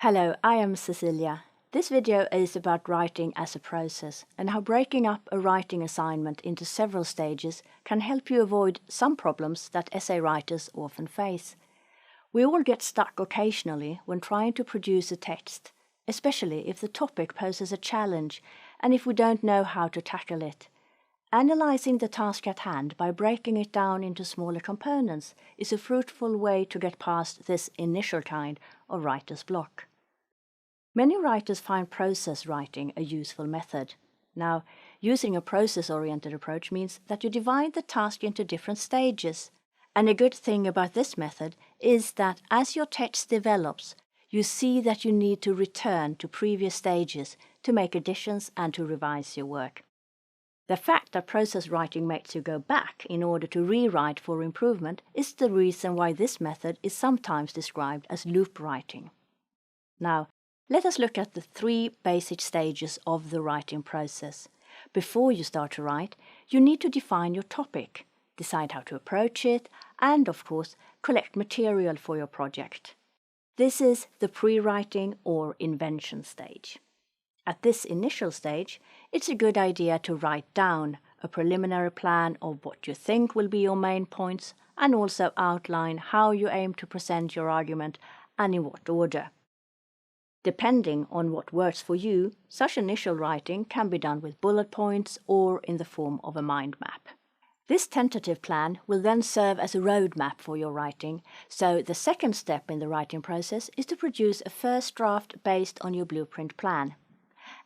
Hello, I am Cecilia. This video is about writing as a process and how breaking up a writing assignment into several stages can help you avoid some problems that essay writers often face. We all get stuck occasionally when trying to produce a text, especially if the topic poses a challenge and if we don't know how to tackle it. Analyzing the task at hand by breaking it down into smaller components is a fruitful way to get past this initial kind of writer's block. Many writers find process writing a useful method. Now, using a process-oriented approach means that you divide the task into different stages. And a good thing about this method is that as your text develops, you see that you need to return to previous stages to make additions and to revise your work. The fact that process writing makes you go back in order to rewrite for improvement is the reason why this method is sometimes described as loop writing. Now, let us look at the 3 basic stages of the writing process. Before you start to write, you need to define your topic, decide how to approach it, and of course, collect material for your project. This is the pre-writing or invention stage. At this initial stage, it's a good idea to write down a preliminary plan of what you think will be your main points and also outline how you aim to present your argument and in what order. Depending on what works for you, such initial writing can be done with bullet points or in the form of a mind map. This tentative plan will then serve as a roadmap for your writing, so the second step in the writing process is to produce a first draft based on your blueprint plan.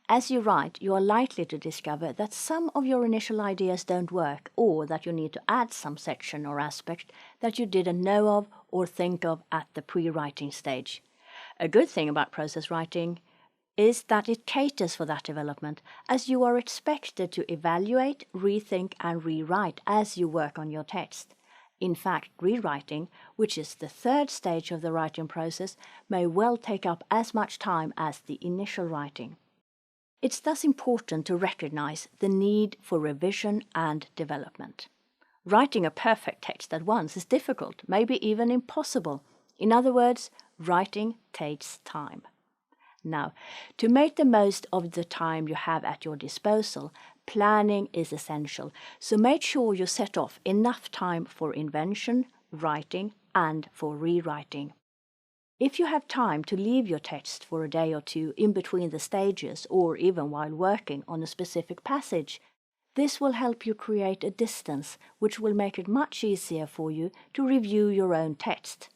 As you write, you are likely to discover that some of your initial ideas don't work or that you need to add some section or aspect that you didn't know of or think of at the pre-writing stage. A good thing about process writing is that it caters for that development, as you are expected to evaluate, rethink and rewrite as you work on your text. In fact, rewriting, which is the 3rd stage of the writing process, may well take up as much time as the initial writing. It's thus important to recognize the need for revision and development. Writing a perfect text at once is difficult, maybe even impossible. In other words, writing takes time. Now, to make the most of the time you have at your disposal, planning is essential, so make sure you set off enough time for invention, writing, and for rewriting. If you have time to leave your text for a day or 2 in between the stages or even while working on a specific passage, this will help you create a distance which will make it much easier for you to review your own text.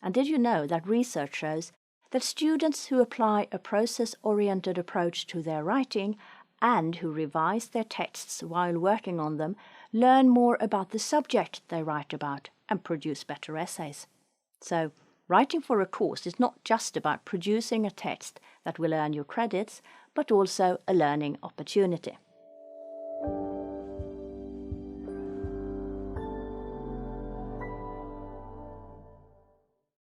And did you know that research shows that students who apply a process-oriented approach to their writing and who revise their texts while working on them learn more about the subject they write about and produce better essays? So, writing for a course is not just about producing a text that will earn you credits, but also a learning opportunity.